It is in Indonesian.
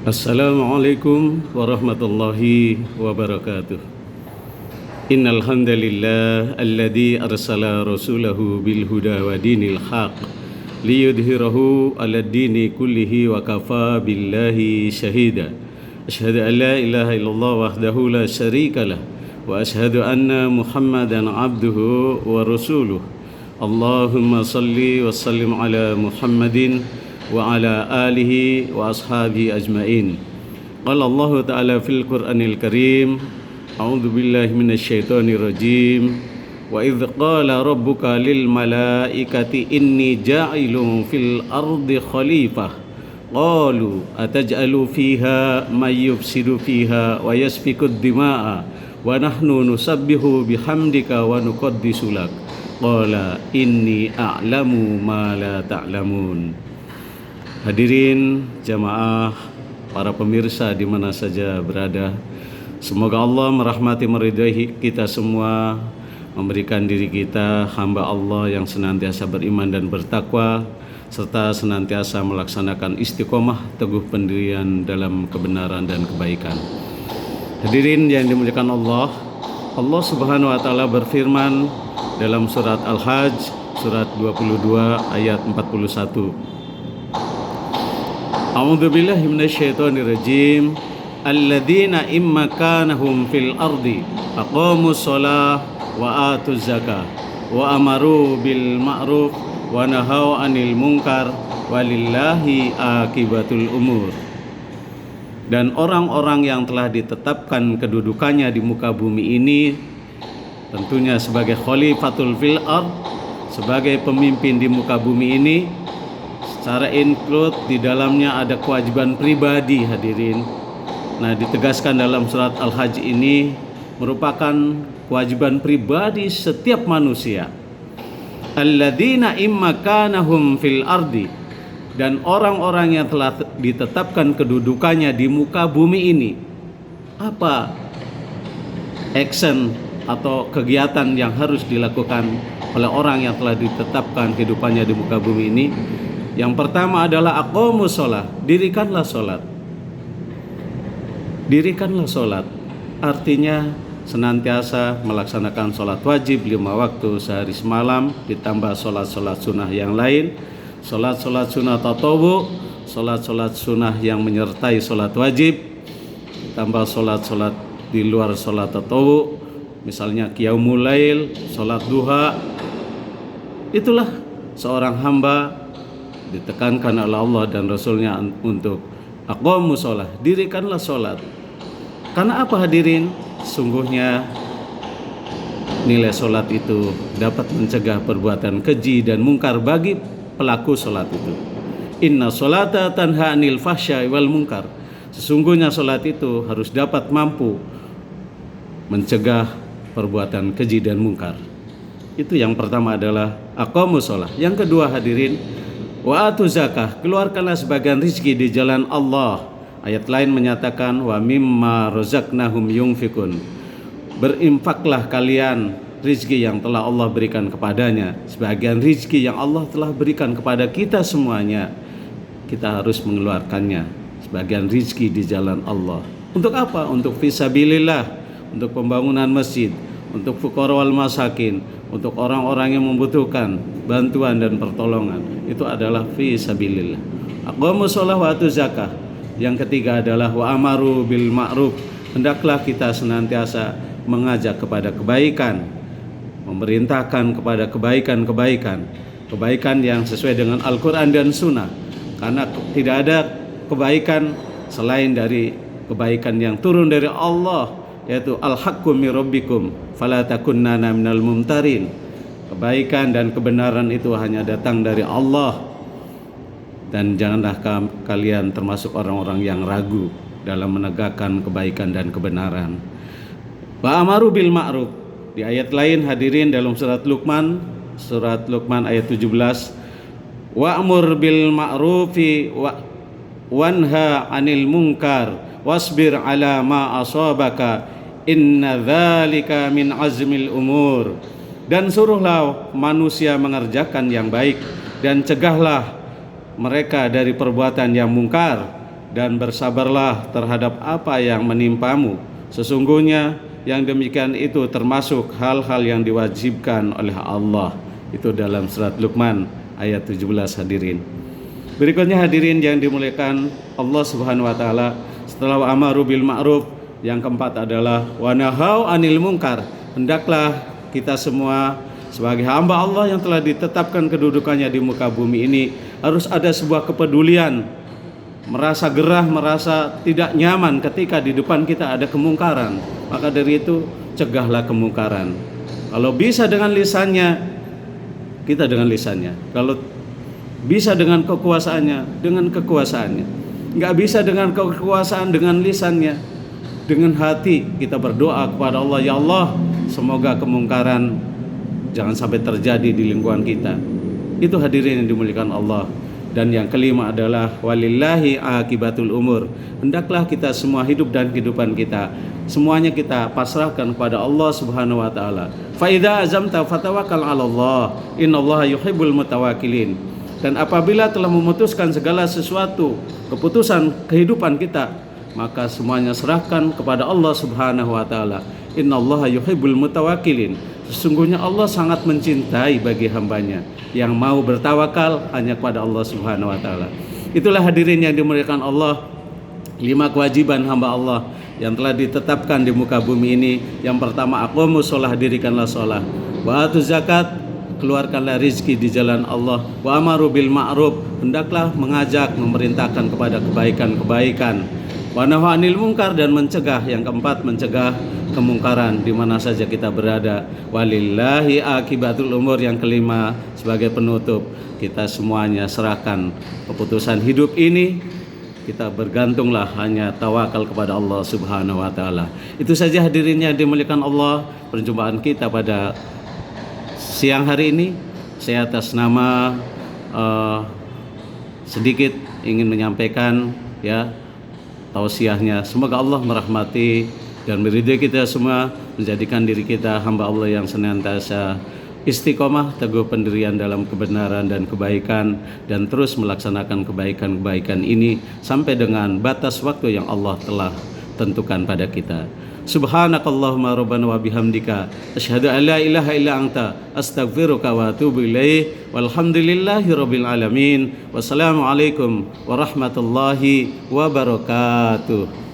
Assalamualaikum warahmatullahi wabarakatuh. Innal hamdalillah alladzi arsala rasulahu bil huda wa dinil haq liyudhhirahu 'alad dini kullihi wa kafa billahi shahida. Asyhadu an la ilaha illallah wahdahu la syarikalah wa asyhadu anna Muhammadan 'abduhu wa rasuluh. Allahumma salli wa sallim ala Muhammadin wa ala alihi wa ashabihi ajma'in. Qala Allah Ta'ala fil Qur'anil Karim, a'udzu billahi minasyaitonir rajim. Wa idz qala rabbuka lil malaikati inni ja'ilun fil ardi khalifah qalu ataj'alu fiha may yufsidu fiha wa yasfikud dima'a wa nahnu nusabbihu bihamdika wa nuqaddisu lak qala inni a'lamu ma la ta'lamun. Hadirin jamaah, para pemirsa di mana saja berada, semoga Allah merahmati meridai kita semua, memberikan diri kita hamba Allah yang senantiasa beriman dan bertakwa, serta senantiasa melaksanakan istiqomah teguh pendirian dalam kebenaran dan kebaikan. Hadirin yang dimuliakan Allah, Allah Subhanahu wa taala berfirman dalam surat Al-Hajj surat 22 ayat 41. A'udzu billahi minasyaitonir rajim. Alladzina imma kanahum fil ardi aqamus shalah wa atuz zakah wa amaru bil ma'ruf wa nahaw 'anil munkar walillahi akibatul umur. Dan orang-orang yang telah ditetapkan kedudukannya di muka bumi ini, tentunya sebagai khalifatul fil ard, sebagai pemimpin di muka bumi ini, secara include di dalamnya ada kewajiban pribadi, hadirin. Nah, ditegaskan dalam surat Al-Hajj ini merupakan kewajiban pribadi setiap manusia. Alladzina imma kanahum fil ardi, dan orang-orang yang telah ditetapkan kedudukannya di muka bumi ini. Apa action atau kegiatan yang harus dilakukan oleh orang yang telah ditetapkan kehidupannya di muka bumi ini? Yang pertama adalah aqamus shalah, dirikanlah sholat. Dirikanlah sholat, artinya senantiasa melaksanakan sholat wajib 5 waktu sehari semalam, ditambah sholat-sholat sunnah yang lain, sholat-sholat sunnah tatawu, sholat-sholat sunnah yang menyertai sholat wajib, ditambah sholat-sholat di luar sholat tatawu, misalnya qiyamul lail, sholat duha. Itulah seorang hamba ditekankan oleh Allah dan Rasulnya untuk aqamus shalah, dirikanlah sholat. Karena apa, hadirin? Sungguhnya nilai sholat itu dapat mencegah perbuatan keji dan mungkar bagi pelaku sholat itu. Inna sholata tanha 'anil fahsya'i wal munkar. Sesungguhnya sholat itu harus dapat mampu mencegah perbuatan keji dan mungkar. Itu yang pertama adalah aqamus shalah. Yang kedua, hadirin, wa atu zakah, keluarkanlah sebagian rizki di jalan Allah. Ayat lain menyatakan wa mimma razaqnahum yunfikun, berinfaklah kalian rizki yang telah Allah berikan kepadanya. Sebagian rizki yang Allah telah berikan kepada kita semuanya, kita harus mengeluarkannya. Sebagian rizki di jalan Allah. Untuk apa? Untuk fisabilillah, untuk pembangunan masjid, untuk fuqara wal masakin, untuk orang-orang yang membutuhkan bantuan dan pertolongan. Itu adalah fi sabilillah. Aqamus shalah wa atu zakah. Yang ketiga adalah wa amaru bil ma'ruf. Hendaklah kita senantiasa mengajak kepada kebaikan, memerintahkan kepada kebaikan-kebaikan, kebaikan yang sesuai dengan Al-Qur'an dan Sunnah. Karena tidak ada kebaikan selain dari kebaikan yang turun dari Allah, yaitu al-haqqu mir rabbikum fala takunnana minal mumtarin. Kebaikan dan kebenaran itu hanya datang dari Allah, dan janganlah kalian termasuk orang-orang yang ragu dalam menegakkan kebaikan dan kebenaran. Wa amaru bil ma'ruf. Di ayat lain, hadirin, dalam surat Luqman ayat 17, wa'mur bil ma'rufi wanha 'anil munkar wasbir 'ala ma asabaka inna dzalika min azmil umur. Dan suruhlah manusia mengerjakan yang baik, dan cegahlah mereka dari perbuatan yang mungkar, dan bersabarlah terhadap apa yang menimpamu. Sesungguhnya yang demikian itu termasuk hal-hal yang diwajibkan oleh Allah. Itu dalam surat Luqman ayat 17 hadirin. Berikutnya hadirin yang dimuliakan Allah Subhanahu wa taala, setelah amaru bil ma'ruf, yang keempat adalah wa nahau anil munkar. Hendaklah kita semua sebagai hamba Allah yang telah ditetapkan kedudukannya di muka bumi ini harus ada sebuah kepedulian, merasa gerah, merasa tidak nyaman ketika di depan kita ada kemungkaran. Maka dari itu cegahlah kemungkaran. Kalau bisa dengan lisannya, kita dengan lisannya. Kalau bisa dengan kekuasaannya, dengan kekuasaannya. Nggak bisa dengan kekuasaan, dengan lisannya. Dengan hati kita berdoa kepada Allah, ya Allah, semoga kemungkaran jangan sampai terjadi di lingkungan kita. Itu hadirin yang dimuliakan Allah. Dan yang kelima adalah walillahi akibatul umur. Hendaklah kita semua hidup dan kehidupan kita semuanya kita pasrahkan kepada Allah Subhanahu wa taala. Fa idza azamta fatawakkal 'ala Allah. Innallaha yuhibbul mutawakkilin. Dan apabila telah memutuskan segala sesuatu, keputusan kehidupan kita, maka semuanya serahkan kepada Allah Subhanahu wa taala. Innallaha yuhibbul mutawakkilin. Sesungguhnya Allah sangat mencintai bagi hambanya yang mau bertawakal hanya kepada Allah Subhanahu wa taala. Itulah hadirin yang dimuliakan Allah, 5 kewajiban hamba Allah yang telah ditetapkan di muka bumi ini. Yang pertama, aqomus sholah, dirikanlah sholah. Wa atuz zakat, keluarkanlah rizki di jalan Allah. Wa amaru bil ma'ruf, hendaklah mengajak, memerintahkan kepada kebaikan-kebaikan. Wa nahu anil munkar, dan mencegah. Yang keempat, mencegah kemungkaran di mana saja kita berada. Walillahi akibatul umur, yang kelima sebagai penutup, kita semuanya serahkan keputusan hidup ini, kita bergantunglah hanya tawakal kepada Allah Subhanahu wa taala. Itu saja hadirin yang dimuliakan Allah, perjumpaan kita pada siang hari ini. Saya atas nama sedikit ingin menyampaikan ya tausiahnya. Semoga Allah merahmati dan meridai kita semua, menjadikan diri kita hamba Allah yang senantiasa istiqomah, teguh pendirian dalam kebenaran dan kebaikan, dan terus melaksanakan kebaikan-kebaikan ini sampai dengan batas waktu yang Allah telah tentukan pada kita. Subhanakallahumma rabbana wa bihamdika asyhadu an la ilaha illa anta astaghfiruka wa atubu ilaik. Walhamdulillahi rabbil alamin. Wassalamualaikum warahmatullahi wabarakatuh.